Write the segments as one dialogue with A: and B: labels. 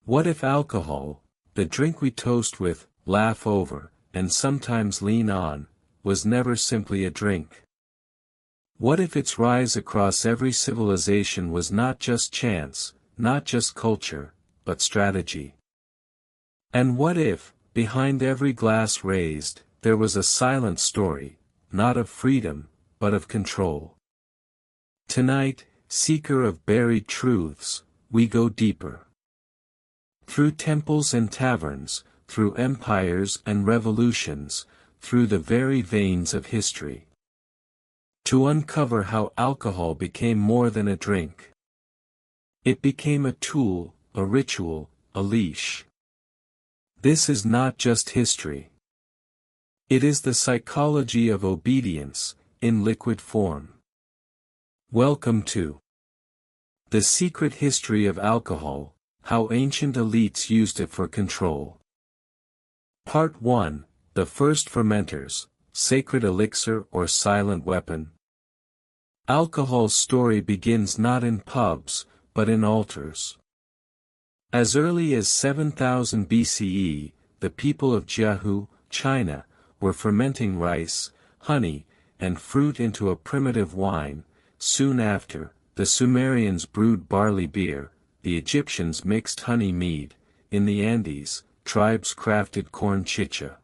A: What if alcohol, the drink we toast with, laugh over, and sometimes lean on, was never simply a drink? What if its rise across every civilization was not just chance, not just culture, but strategy? And what if, behind every glass raised, there was a silent story, not of freedom, but of control? Tonight, seeker of buried truths, we go deeper. Through temples and taverns, through empires and revolutions, through the very veins of history. To uncover how alcohol became more than a drink. It became a tool, a ritual, a leash. This is not just history. It is the psychology of obedience, in liquid form. Welcome to The Secret History of Alcohol, How Ancient Elites Used It for Control. Part 1, The First Fermenters, Sacred Elixir or Silent Weapon. Alcohol's story begins not in pubs, but in altars. As early as 7000 BCE, the people of Jiahu, China, were fermenting rice, honey, and fruit into a primitive wine. Soon after, the Sumerians brewed barley beer, the Egyptians mixed honey mead, in the Andes, tribes crafted corn chicha.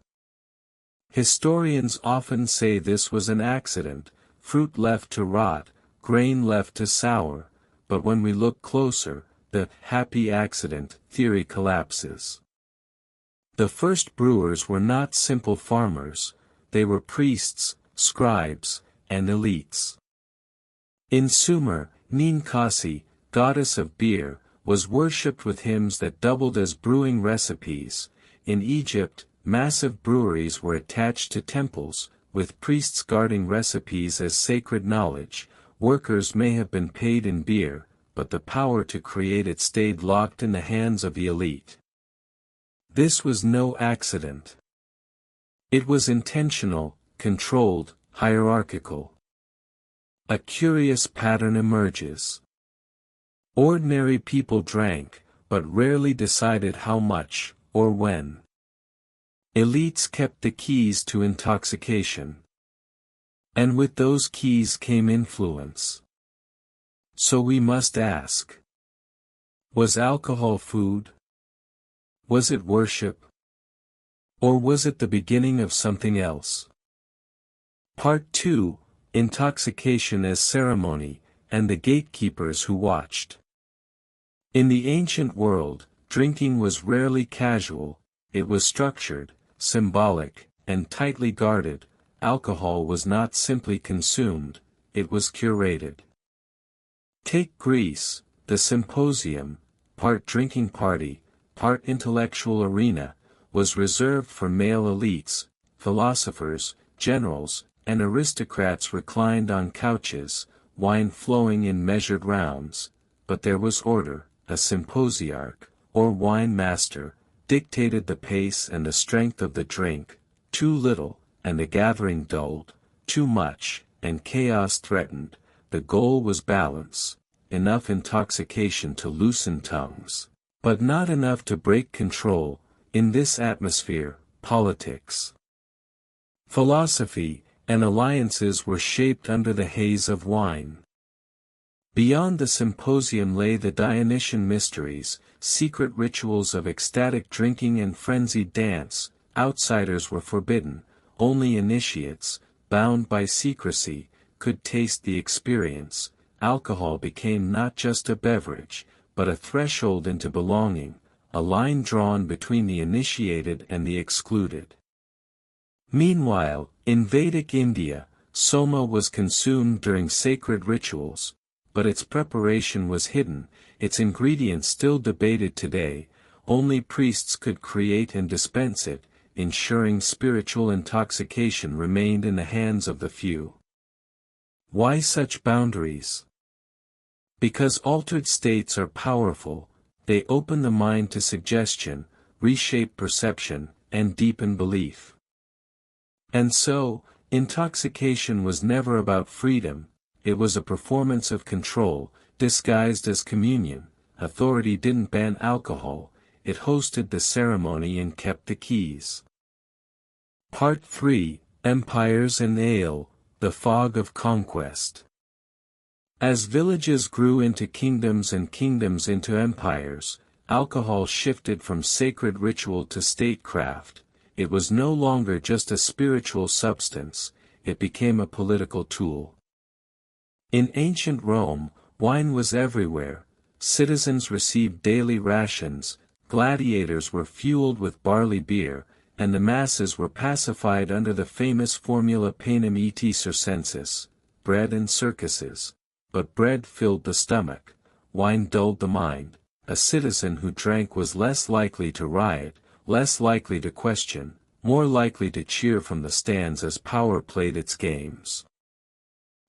A: Historians often say this was an accident, fruit left to rot, grain left to sour, but when we look closer, the happy accident theory collapses. The first brewers were not simple farmers, they were priests, scribes, and elites. In Sumer, Ninkasi, goddess of beer, was worshipped with hymns that doubled as brewing recipes. In Egypt, massive breweries were attached to temples, with priests guarding recipes as sacred knowledge. Workers may have been paid in beer, but the power to create it stayed locked in the hands of the elite. This was no accident. It was intentional, controlled, hierarchical. A curious pattern emerges. Ordinary people drank, but rarely decided how much, or when. Elites kept the keys to intoxication. And with those keys came influence. So we must ask. Was alcohol food? Was it worship? Or was it the beginning of something else? Part 2, Intoxication as Ceremony, and the Gatekeepers Who Watched. In the ancient world, drinking was rarely casual, it was structured, symbolic, and tightly guarded. Alcohol was not simply consumed, it was curated. Take Greece, the symposium, part drinking party, part intellectual arena, was reserved for male elites, philosophers, generals, and aristocrats reclined on couches, wine flowing in measured rounds, but there was order. A symposiarch, or wine master, dictated the pace and the strength of the drink. Too little, and the gathering dulled; too much, and chaos threatened. The goal was balance, enough intoxication to loosen tongues, but not enough to break control. In this atmosphere, politics, philosophy, and alliances were shaped under the haze of wine. Beyond the symposium lay the Dionysian mysteries, secret rituals of ecstatic drinking and frenzied dance. Outsiders were forbidden, only initiates, bound by secrecy, could taste the experience. Alcohol became not just a beverage, but a threshold into belonging, a line drawn between the initiated and the excluded. Meanwhile, in Vedic India, soma was consumed during sacred rituals, but its preparation was hidden, its ingredients still debated today. Only priests could create and dispense it, ensuring spiritual intoxication remained in the hands of the few. Why such boundaries? Because altered states are powerful, they open the mind to suggestion, reshape perception, and deepen belief. And so, intoxication was never about freedom. It was a performance of control, disguised as communion. Authority didn't ban alcohol, it hosted the ceremony and kept the keys. Part 3, Empires and Ale, the Fog of Conquest. As villages grew into kingdoms and kingdoms into empires, alcohol shifted from sacred ritual to statecraft. It was no longer just a spiritual substance, it became a political tool. In ancient Rome, wine was everywhere. Citizens received daily rations, gladiators were fueled with barley beer, and the masses were pacified under the famous formula panem et circenses, bread and circuses. But bread filled the stomach, wine dulled the mind. A citizen who drank was less likely to riot, less likely to question, more likely to cheer from the stands as power played its games.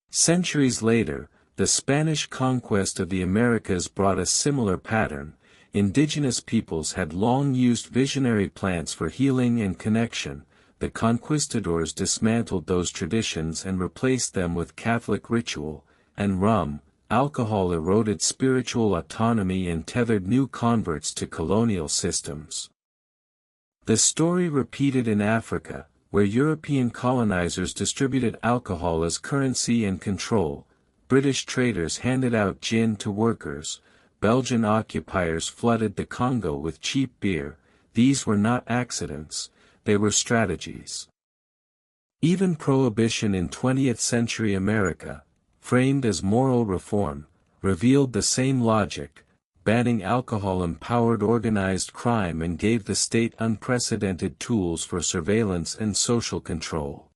A: Centuries later, the Spanish conquest of the Americas brought a similar pattern. Indigenous peoples had long used visionary plants for healing and connection. The conquistadors dismantled those traditions and replaced them with Catholic ritual, and rum. Alcohol eroded spiritual autonomy and tethered new converts to colonial systems. The story repeated in Africa, where European colonizers distributed alcohol as currency and control. British traders handed out gin to workers. Belgian occupiers flooded the Congo with cheap beer. These were not accidents, they were strategies. Even prohibition in 20th century America, framed as moral reform, revealed the same logic. Banning alcohol empowered organized crime and gave the state unprecedented tools for surveillance and social control.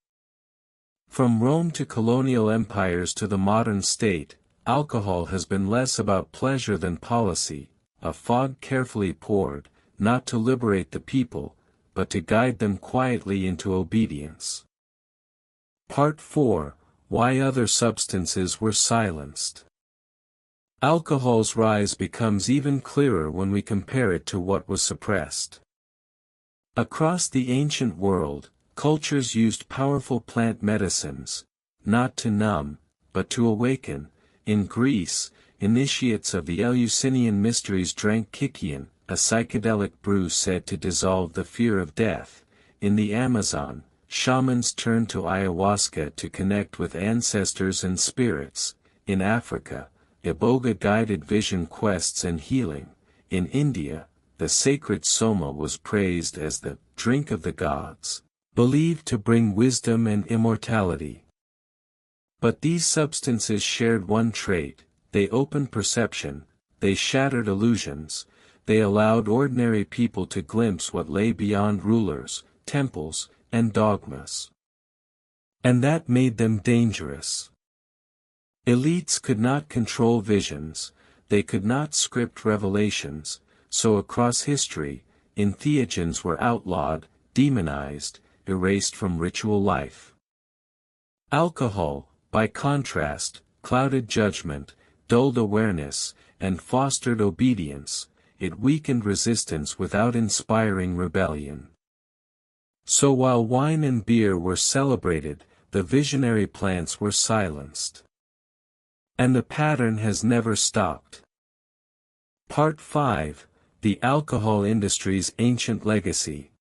A: From Rome to colonial empires to the modern state, alcohol has been less about pleasure than policy, a fog carefully poured, not to liberate the people, but to guide them quietly into obedience. Part 4, Why Other Substances Were Silenced. Alcohol's rise becomes even clearer when we compare it to what was suppressed. Across the ancient world, cultures used powerful plant medicines, not to numb, but to awaken. In Greece, initiates of the Eleusinian mysteries drank kykeon, a psychedelic brew said to dissolve the fear of death. In the Amazon, shamans turned to ayahuasca to connect with ancestors and spirits. In Africa, iboga guided vision quests and healing. In India, the sacred soma was praised as the drink of the gods, believed to bring wisdom and immortality. But these substances shared one trait: they opened perception, they shattered illusions, they allowed ordinary people to glimpse what lay beyond rulers, temples, and dogmas. And that made them dangerous. Elites could not control visions, they could not script revelations, so across history, entheogens were outlawed, demonized, erased from ritual life. Alcohol, by contrast, clouded judgment, dulled awareness, and fostered obedience. It weakened resistance without inspiring rebellion. So while wine and beer were celebrated, the visionary plants were silenced. And the pattern has never stopped. Part 5, The Alcohol Industry's Ancient Legacy.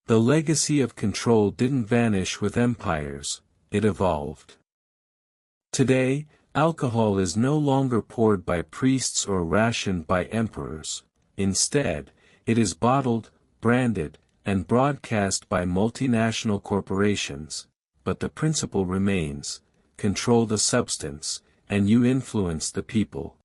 A: The legacy of control didn't vanish with empires, it evolved. Today, alcohol is no longer poured by priests or rationed by emperors. Instead, it is bottled, branded, and broadcast by multinational corporations. But the principle remains: control the substance, and you influence the people.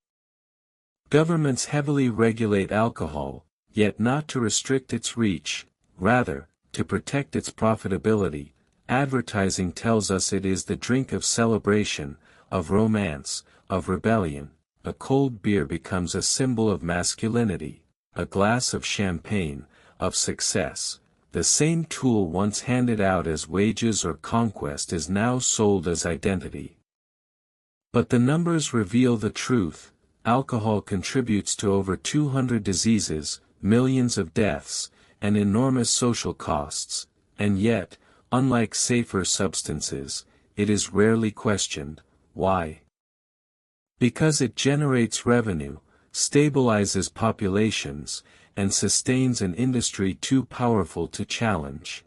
A: Governments heavily regulate alcohol, yet not to restrict its reach, rather, to protect its profitability. Advertising tells us it is the drink of celebration, of romance, of rebellion. A cold beer becomes a symbol of masculinity, a glass of champagne, of success. The same tool once handed out as wages or conquest is now sold as identity. But the numbers reveal the truth: alcohol contributes to over 200 diseases, millions of deaths, and enormous social costs, and yet, unlike safer substances, it is rarely questioned. Why? Because it generates revenue, stabilizes populations, and sustains an industry too powerful to challenge.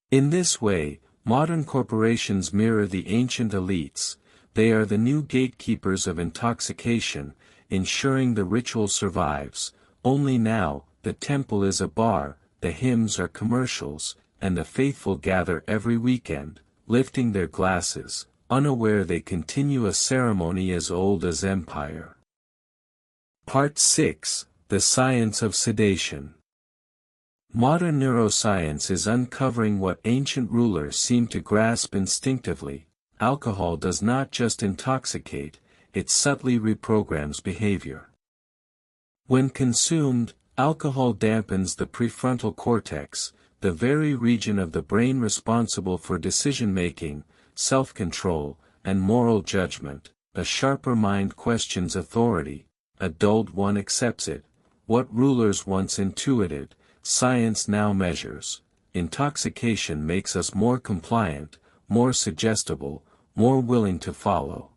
A: In this way, modern corporations mirror the ancient elites. They are the new gatekeepers of intoxication, ensuring the ritual survives. Only now, the temple is a bar, the hymns are commercials, and the faithful gather every weekend, lifting their glasses, unaware they continue a ceremony as old as empire. Part 6: The Science of Sedation. Modern neuroscience is uncovering what ancient rulers seemed to grasp instinctively. Alcohol does not just intoxicate, it subtly reprograms behavior. When consumed, alcohol dampens the prefrontal cortex, the very region of the brain responsible for decision-making, self-control, and moral judgment. A sharper mind questions authority, a dulled one accepts it. What rulers once intuited, science now measures. Intoxication makes us more compliant, more suggestible, more willing to follow.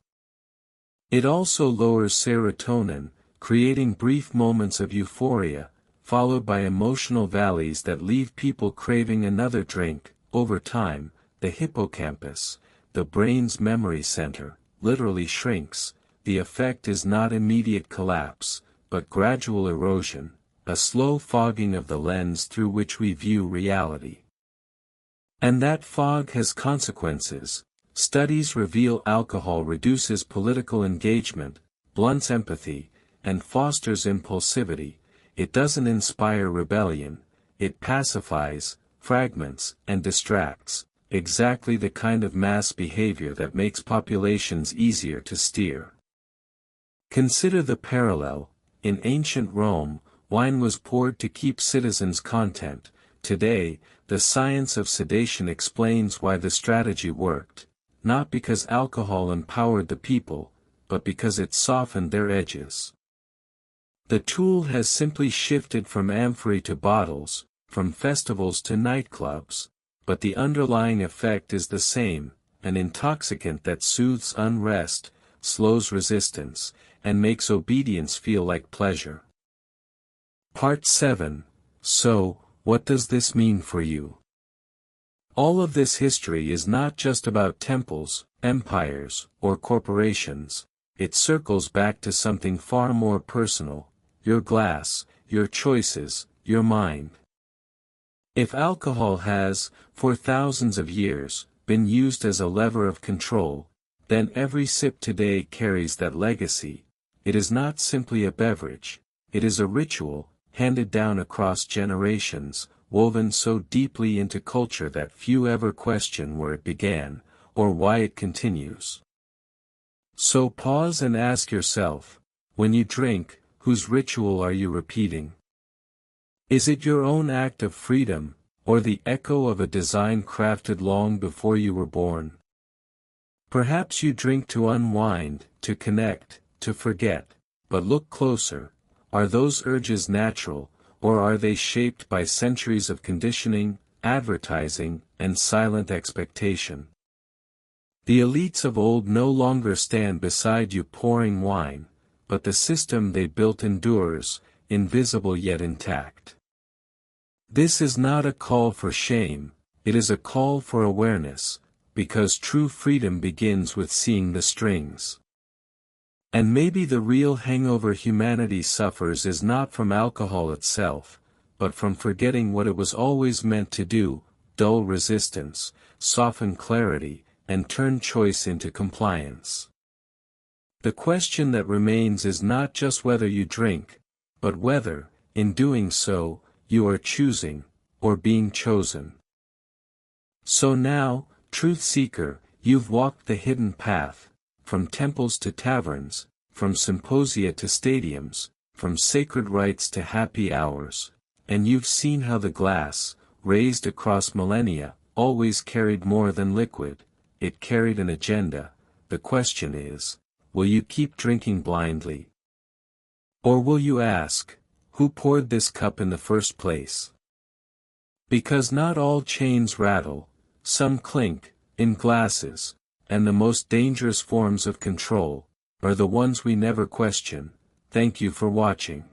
A: It also lowers serotonin, creating brief moments of euphoria, followed by emotional valleys that leave people craving another drink. Over time, the hippocampus, the brain's memory center, literally shrinks. The effect is not immediate collapse, but gradual erosion, a slow fogging of the lens through which we view reality. And that fog has consequences. Studies reveal alcohol reduces political engagement, blunts empathy, and fosters impulsivity. It doesn't inspire rebellion, it pacifies, fragments, and distracts, exactly the kind of mass behavior that makes populations easier to steer. Consider the parallel. In ancient Rome, wine was poured to keep citizens content. Today, the science of sedation explains why the strategy worked, not because alcohol empowered the people, but because it softened their edges. The tool has simply shifted from amphorae to bottles, from festivals to nightclubs, but the underlying effect is the same, an intoxicant that soothes unrest, slows resistance, and makes obedience feel like pleasure. Part 7. So, what does this mean for you? All of this history is not just about temples, empires, or corporations. It circles back to something far more personal: your glass, your choices, your mind. If alcohol has, for thousands of years, been used as a lever of control, then every sip today carries that legacy. It is not simply a beverage, it is a ritual, handed down across generations, woven so deeply into culture that few ever question where it began, or why it continues. So pause and ask yourself, when you drink, whose ritual are you repeating? Is it your own act of freedom, or the echo of a design crafted long before you were born? Perhaps you drink to unwind, to connect, to forget, but look closer. Are those urges natural, or are they shaped by centuries of conditioning, advertising, and silent expectation? The elites of old no longer stand beside you pouring wine, but the system they built endures, invisible yet intact. This is not a call for shame, it is a call for awareness, because true freedom begins with seeing the strings. And maybe the real hangover humanity suffers is not from alcohol itself, but from forgetting what it was always meant to do: dull resistance, soften clarity, and turn choice into compliance. The question that remains is not just whether you drink, but whether, in doing so, you are choosing, or being chosen. So now, truth seeker, you've walked the hidden path, from temples to taverns, from symposia to stadiums, from sacred rites to happy hours, and you've seen how the glass, raised across millennia, always carried more than liquid, it carried an agenda. The question is, will you keep drinking blindly? Or will you ask, who poured this cup in the first place? Because not all chains rattle, some clink, in glasses, and the most dangerous forms of control are the ones we never question. Thank you for watching.